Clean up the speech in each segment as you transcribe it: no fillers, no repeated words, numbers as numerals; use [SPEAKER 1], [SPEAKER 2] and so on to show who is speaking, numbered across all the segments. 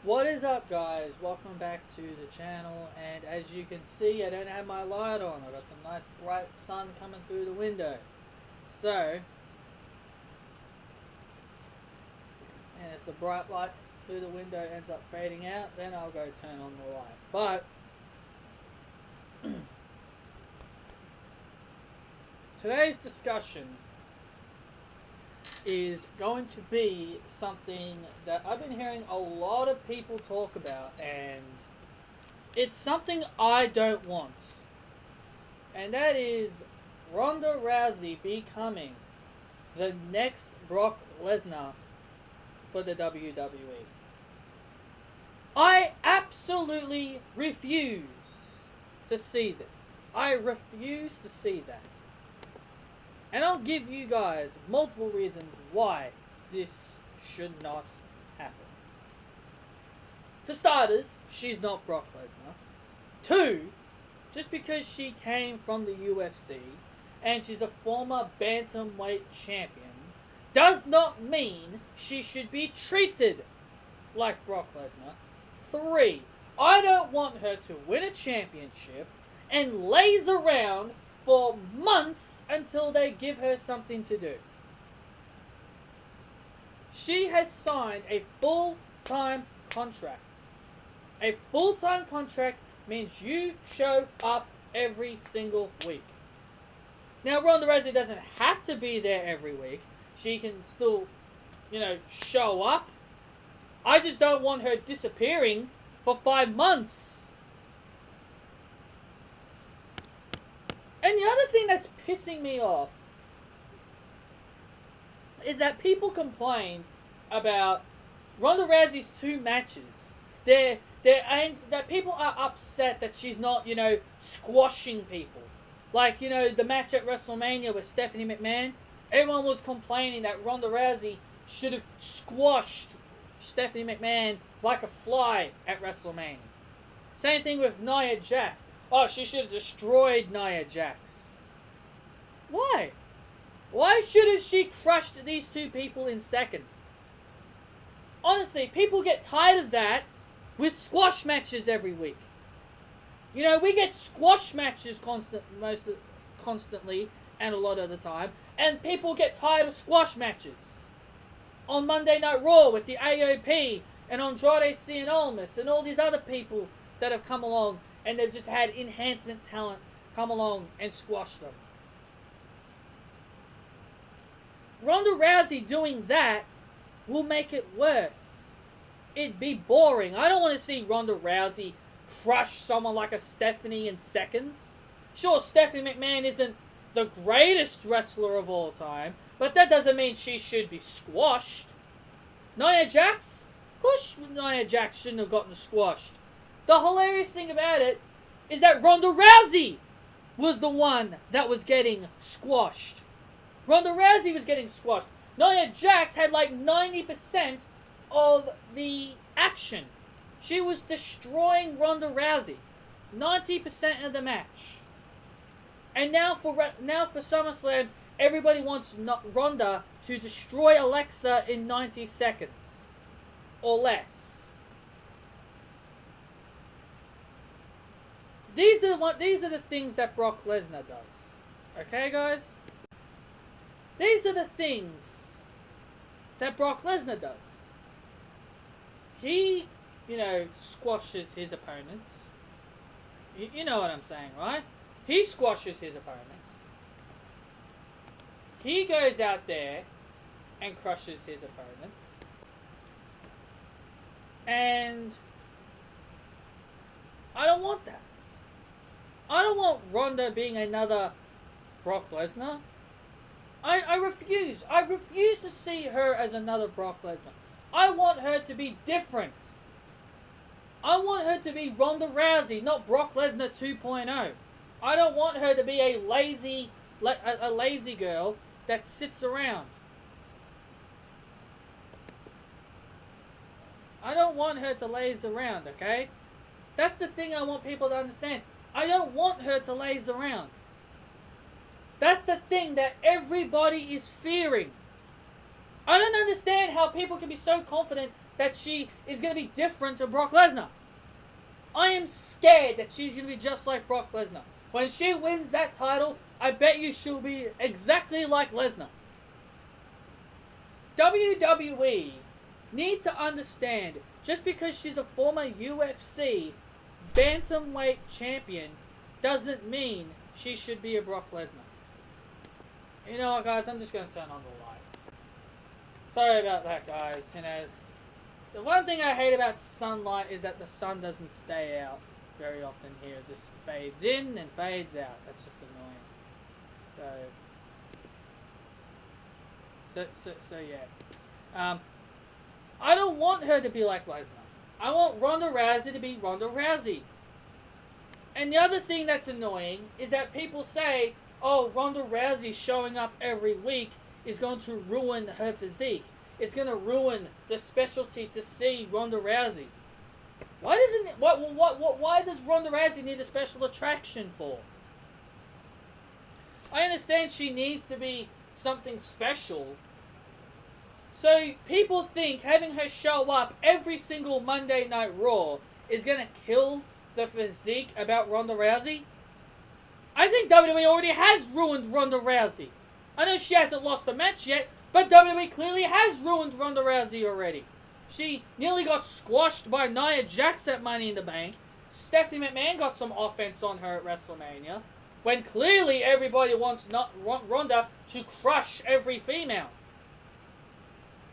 [SPEAKER 1] What is up, guys? Welcome back to the channel, and as you can see, I don't have my light on. I've got some nice bright sun coming through the window. So, and if the bright light through the window ends up fading out, then I'll go turn on the light. But today's discussion is going to be something that I've been hearing a lot of people talk about, and it's something I don't want. And that is Ronda Rousey becoming the next Brock Lesnar for the WWE. I absolutely refuse to see this. I refuse to see that. And I'll give you guys multiple reasons why this should not happen. For starters, she's not Brock Lesnar. Two, just because she came from the UFC and she's a former bantamweight champion does not mean she should be treated like Brock Lesnar. Three, I don't want her to win a championship and laze around for months until they give her something to do. She has signed a full-time contract. A full-time contract means you show up every single week. Now, Ronda Rousey doesn't have to be there every week. She can still, show up. I just don't want her disappearing for 5 months. And the other thing that's pissing me off is that people complained about Ronda Rousey's 2 matches. That people are upset that she's not, squashing people. Like, the match at WrestleMania with Stephanie McMahon. Everyone was complaining that Ronda Rousey should have squashed Stephanie McMahon like a fly at WrestleMania. Same thing with Nia Jax. Oh, she should have destroyed Nia Jax. Why? Why should have she crushed these 2 people in seconds? Honestly, people get tired of that with squash matches every week. We get squash matches constantly and a lot of the time, and people get tired of squash matches. On Monday Night Raw with the AOP and Andrade Cien Almas and all these other people that have come along, and they've just had enhancement talent come along and squash them. Ronda Rousey doing that will make it worse. It'd be boring. I don't want to see Ronda Rousey crush someone like a Stephanie in seconds. Sure, Stephanie McMahon isn't the greatest wrestler of all time, but that doesn't mean she should be squashed. Nia Jax? Of course Nia Jax shouldn't have gotten squashed. The hilarious thing about it is that Ronda Rousey was the one that was getting squashed. Ronda Rousey was getting squashed. Nia Jax had like 90% of the action. She was destroying Ronda Rousey. 90% of the match. And now for SummerSlam, everybody wants Ronda to destroy Alexa in 90 seconds. Or less. These are the things that Brock Lesnar does. Okay, guys? These are the things that Brock Lesnar does. He, squashes his opponents. You know what I'm saying, right? He squashes his opponents. He goes out there and crushes his opponents. And I don't want that. I don't want Ronda being another Brock Lesnar. I refuse. I refuse to see her as another Brock Lesnar. I want her to be different. I want her to be Ronda Rousey, not Brock Lesnar 2.0. I don't want her to be a lazy girl that sits around. I don't want her to laze around, okay? That's the thing I want people to understand. I don't want her to laze around. That's the thing that everybody is fearing. I don't understand how people can be so confident that she is going to be different to Brock Lesnar. I am scared that she's going to be just like Brock Lesnar. When she wins that title, I bet you she'll be exactly like Lesnar. WWE need to understand, just because she's a former UFC bantamweight champion doesn't mean she should be a Brock Lesnar. You know what, guys? I'm just going to turn on the light. Sorry about that, guys. You know, the one thing I hate about sunlight is that the sun doesn't stay out very often here. It just fades in and fades out. That's just annoying. So yeah. I don't want her to be like Lesnar. I want Ronda Rousey to be Ronda Rousey. And the other thing that's annoying is that people say, oh, Ronda Rousey showing up every week is going to ruin her physique. It's going to ruin the specialty to see Ronda Rousey. Why does Ronda Rousey need a special attraction for? I understand she needs to be something special. So people think having her show up every single Monday Night Raw is going to kill the physique about Ronda Rousey? I think WWE already has ruined Ronda Rousey. I know she hasn't lost a match yet, but WWE clearly has ruined Ronda Rousey already. She nearly got squashed by Nia Jax at Money in the Bank. Stephanie McMahon got some offense on her at WrestleMania, when clearly everybody wants Ronda to crush every female.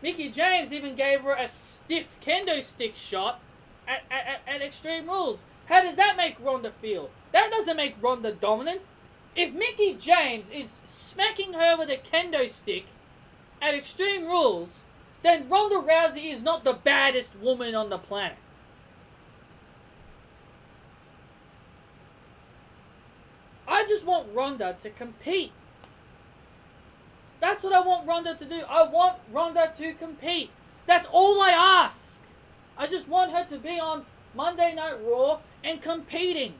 [SPEAKER 1] Mickie James even gave her a stiff kendo stick shot at Extreme Rules. How does that make Ronda feel? That doesn't make Ronda dominant. If Mickie James is smacking her with a kendo stick at Extreme Rules, then Ronda Rousey is not the baddest woman on the planet. I just want Ronda to compete. That's what I want Ronda to do. I want Ronda to compete. That's all I ask. I just want her to be on Monday Night Raw and competing.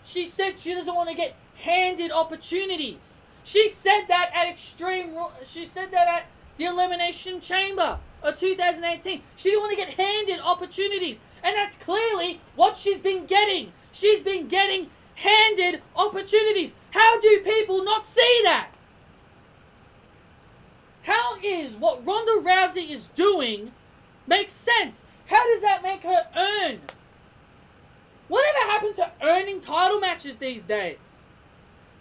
[SPEAKER 1] She said she doesn't want to get handed opportunities. She said that at She said that at the Elimination Chamber of 2018. She didn't want to get handed opportunities. And that's clearly what she's been getting. She's been getting handed opportunities. How do people not see that? How is what Ronda Rousey is doing make sense? How does that make her earn? Whatever happened to earning title matches these days?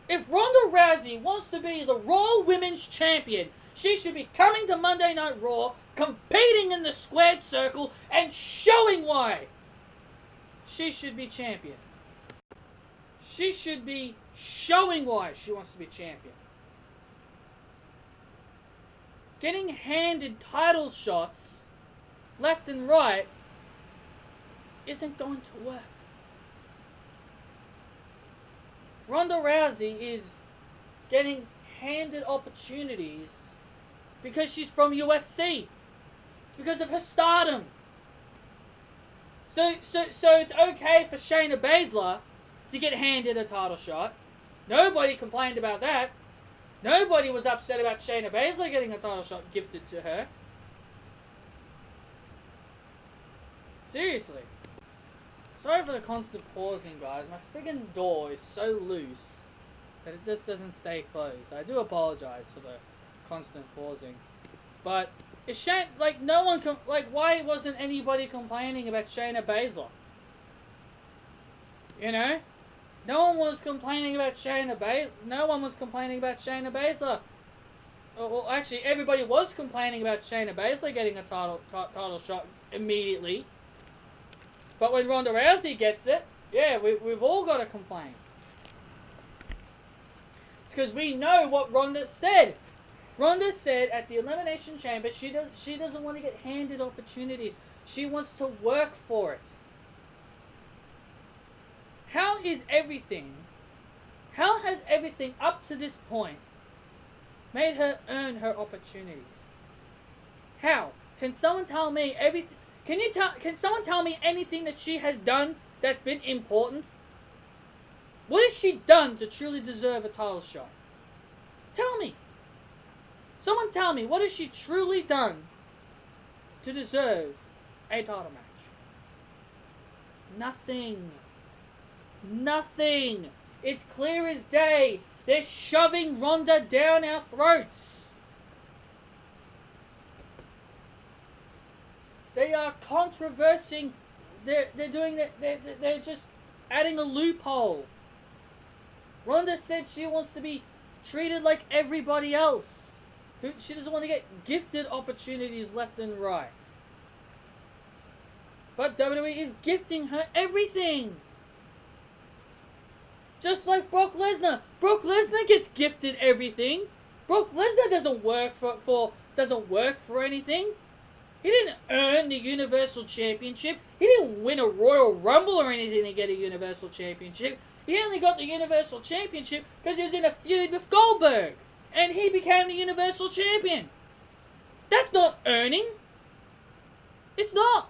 [SPEAKER 1] If Ronda Rousey wants to be the Raw Women's Champion, she should be coming to Monday Night Raw, competing in the squared circle, and showing why she should be champion. She should be showing why she wants to be champion. Getting handed title shots left and right isn't going to work. Ronda Rousey is getting handed opportunities because she's from UFC, because of her stardom. So it's okay for Shayna Baszler to get handed a title shot. Nobody complained about that. Nobody was upset about Shayna Baszler getting a title shot gifted to her. Seriously. Sorry for the constant pausing, guys. My friggin' door is so loose that it just doesn't stay closed. I do apologize for the constant pausing. But, it's no one why wasn't anybody complaining about Shayna Baszler? You know? No one was complaining about Shayna Baszler. Well, actually, everybody was complaining about Shayna Baszler getting a title shot immediately. But when Ronda Rousey gets it, yeah, we've all got to complain. It's because we know what Ronda said. Ronda said at the Elimination Chamber she doesn't want to get handed opportunities. She wants to work for it. How has everything up to this point made her earn her opportunities? How? Can someone tell me everything? Can someone tell me anything that she has done that's been important? What has she done to truly deserve a title shot? Tell me. Someone tell me, what has she truly done to deserve a title match? Nothing. Nothing. It's clear as day. They're shoving Ronda down our throats. They are controversing. They're doing that. They're just adding a loophole. Ronda said she wants to be treated like everybody else. She doesn't want to get gifted opportunities left and right. But WWE is gifting her everything. Just like Brock Lesnar. Brock Lesnar gets gifted everything. Brock Lesnar doesn't work for anything. He didn't earn the Universal Championship. He didn't win a Royal Rumble or anything to get a Universal Championship. He only got the Universal Championship because he was in a feud with Goldberg. And he became the Universal Champion. That's not earning. It's not.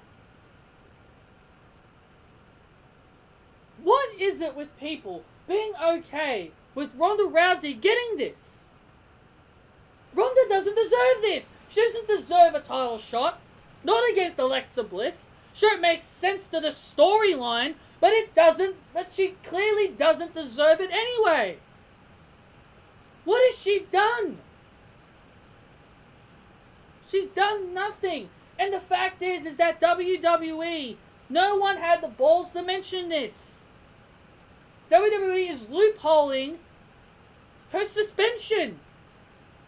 [SPEAKER 1] What is it with people being okay with Ronda Rousey getting this? Ronda doesn't deserve this. She doesn't deserve a title shot. Not against Alexa Bliss. Sure, it makes sense to the storyline, but it doesn't. But she clearly doesn't deserve it anyway. What has she done? She's done nothing. And the fact is that WWE, no one had the balls to mention this. WWE is loopholing her suspension.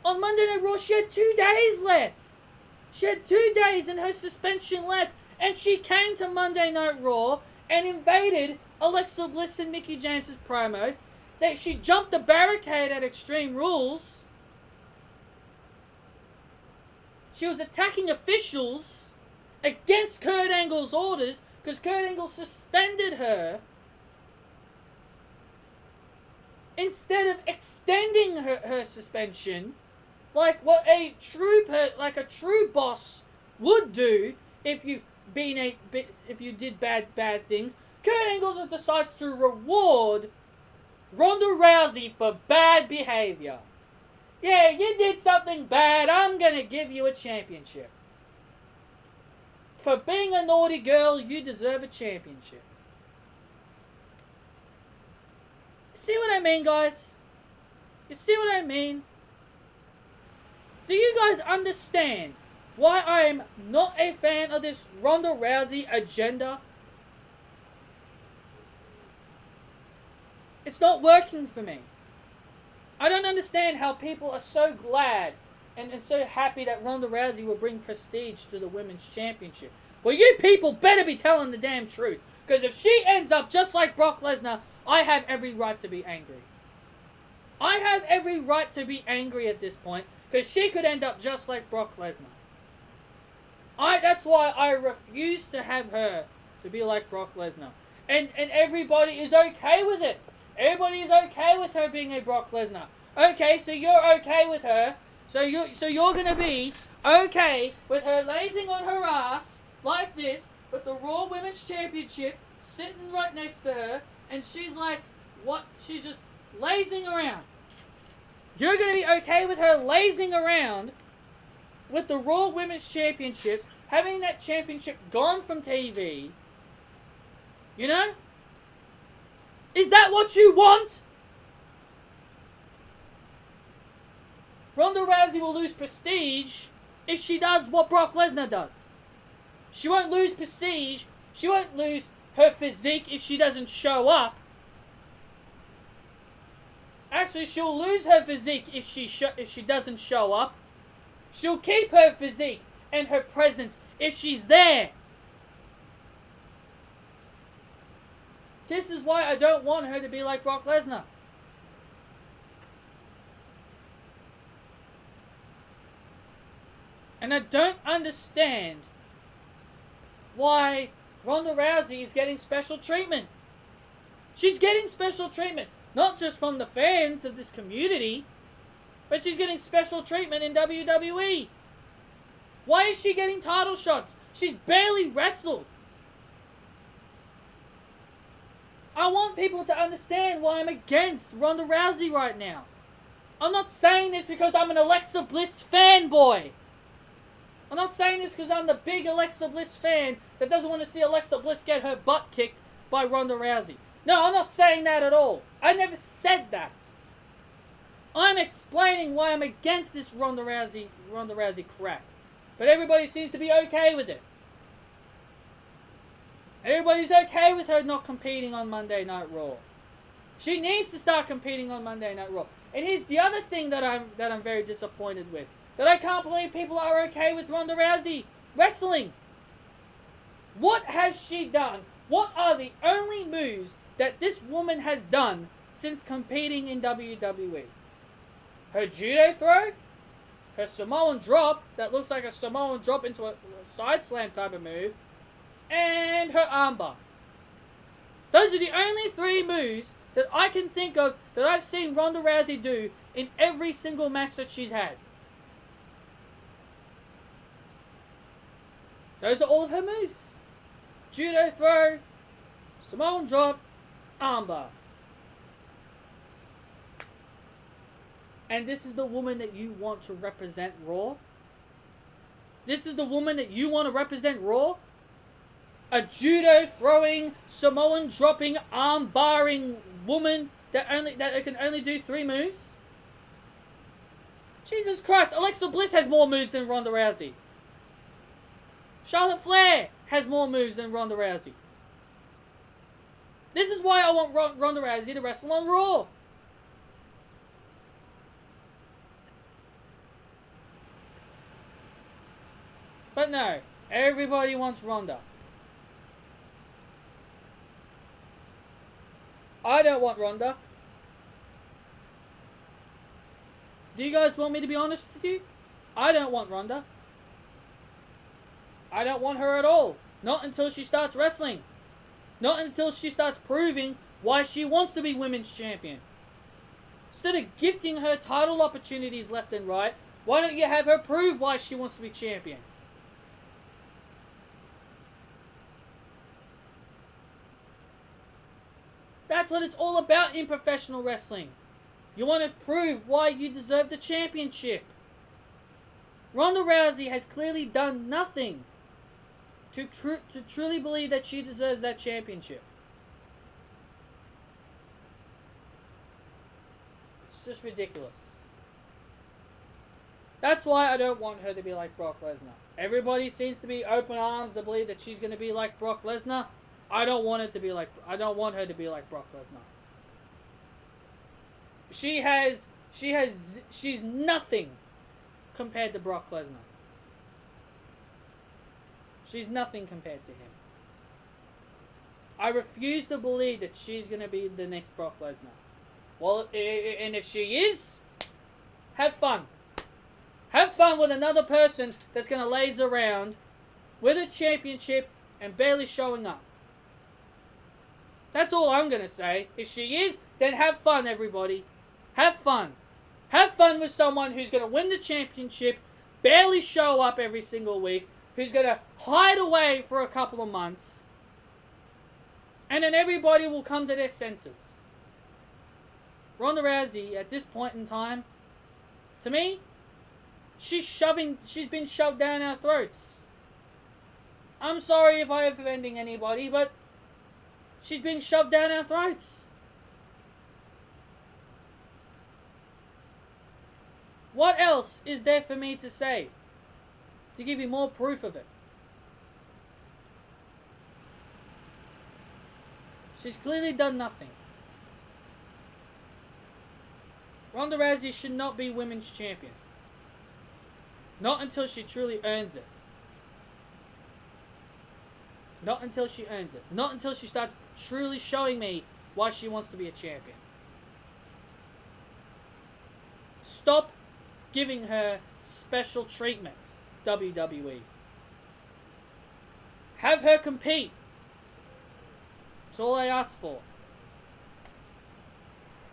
[SPEAKER 1] On Monday Night Raw, she had 2 days left. She had 2 days in her suspension left. And she came to Monday Night Raw and invaded Alexa Bliss and Mickie James' promo. She jumped the barricade at Extreme Rules. She was attacking officials against Kurt Angle's orders because Kurt Angle suspended her instead of extending her suspension like what a true boss would do if you did bad things. Kurt Angle decides to reward Ronda Rousey for bad behavior. Yeah, you did something bad. I'm gonna give you a championship. For being a naughty girl, you deserve a championship. See what I mean, guys? You see what I mean? Do you guys understand why I am not a fan of this Ronda Rousey agenda? It's not working for me. I don't understand how people are so glad and so happy that Ronda Rousey will bring prestige to the Women's Championship. Well, you people better be telling the damn truth. Because if she ends up just like Brock Lesnar, I have every right to be angry. I have every right to be angry at this point. Because she could end up just like Brock Lesnar. That's why I refuse to have her to be like Brock Lesnar. And everybody is okay with it. Everybody is okay with her being a Brock Lesnar. Okay, so you're okay with her. So you're gonna be okay with her lazing on her ass like this with the Raw Women's Championship sitting right next to her, and she's like, what? She's just lazing around. You're gonna be okay with her lazing around with the Raw Women's Championship, having that championship gone from TV. You know? Is that what you want? Ronda Rousey will lose prestige if she does what Brock Lesnar does. She won't lose prestige. She won't lose her physique if she doesn't show up. Actually, she'll lose her physique if she doesn't show up. She'll keep her physique and her presence if she's there. This is why I don't want her to be like Brock Lesnar. And I don't understand why Ronda Rousey is getting special treatment. She's getting special treatment, not just from the fans of this community, but she's getting special treatment in WWE. Why is she getting title shots? She's barely wrestled. I want people to understand why I'm against Ronda Rousey right now. I'm not saying this because I'm an Alexa Bliss fanboy. I'm not saying this because I'm the big Alexa Bliss fan that doesn't want to see Alexa Bliss get her butt kicked by Ronda Rousey. No, I'm not saying that at all. I never said that. I'm explaining why I'm against this Ronda Rousey crap. But everybody seems to be okay with it. Everybody's okay with her not competing on Monday Night Raw. She needs to start competing on Monday Night Raw. And here's the other thing that I'm very disappointed with. That I can't believe people are okay with Ronda Rousey wrestling. What has she done? What are the only moves that this woman has done since competing in WWE? Her judo throw, her Samoan drop, that looks like a Samoan drop into a side slam type of move, and her armbar. Those are the only 3 moves that I can think of that I've seen Ronda Rousey do in every single match that she's had. Those are all of her moves. Judo throw, Samoan drop, armbar. And this is the woman that you want to represent Raw? This is the woman that you want to represent Raw? A judo throwing, Samoan dropping, arm barring woman that can only do 3 moves? Jesus Christ, Alexa Bliss has more moves than Ronda Rousey. Charlotte Flair has more moves than Ronda Rousey. This is why I want Ronda Rousey to wrestle on Raw. But no, everybody wants Ronda. I don't want Ronda. Do you guys want me to be honest with you? I don't want Ronda. I don't want her at all. Not until she starts wrestling. Not until she starts proving why she wants to be women's champion. Instead of gifting her title opportunities left and right, why don't you have her prove why she wants to be champion? That's what it's all about in professional wrestling. You want to prove why you deserve the championship. Ronda Rousey has clearly done nothing to truly believe that she deserves that championship. It's just ridiculous. That's why I don't want her to be like Brock Lesnar. Everybody seems to be open arms to believe that she's going to be like Brock Lesnar. I don't want her to be like Brock Lesnar. She's nothing compared to Brock Lesnar. She's nothing compared to him. I refuse to believe that she's going to be the next Brock Lesnar. Well, and if she is, have fun. Have fun with another person that's going to laze around with a championship and barely showing up. That's all I'm going to say. If she is, then have fun, everybody. Have fun. Have fun with someone who's going to win the championship, barely show up every single week, who's going to hide away for a couple of months, and then everybody will come to their senses. Ronda Rousey, at this point in time, to me, she's been shoved down our throats. I'm sorry if I'm offending anybody, but she's being shoved down our throats. What else is there for me to say to give you more proof of it? She's clearly done nothing. Ronda Rousey should not be women's champion. Not until she truly earns it. Not until she earns it. Not until she starts truly showing me why she wants to be a champion. Stop giving her special treatment, WWE. Have her compete. That's all I ask for.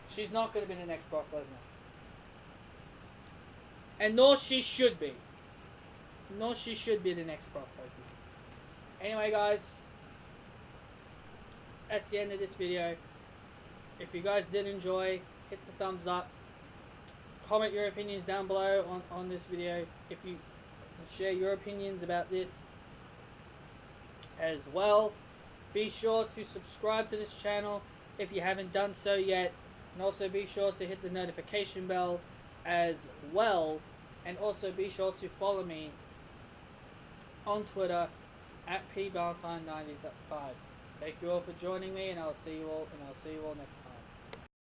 [SPEAKER 1] She's not going to be the next Brock Lesnar. And nor she should be. Nor she should be the next Brock Lesnar. Anyway, guys, that's the end of this video. If you guys did enjoy, hit the thumbs up. comment your opinions down below on this video. If you share your opinions about this as well. Be sure to subscribe to this channel if you haven't done so yet. And also be sure to hit the notification bell as well. And also be sure to follow me on Twitter at pballantyne95. Thank you all for joining me, and I'll see you all next time.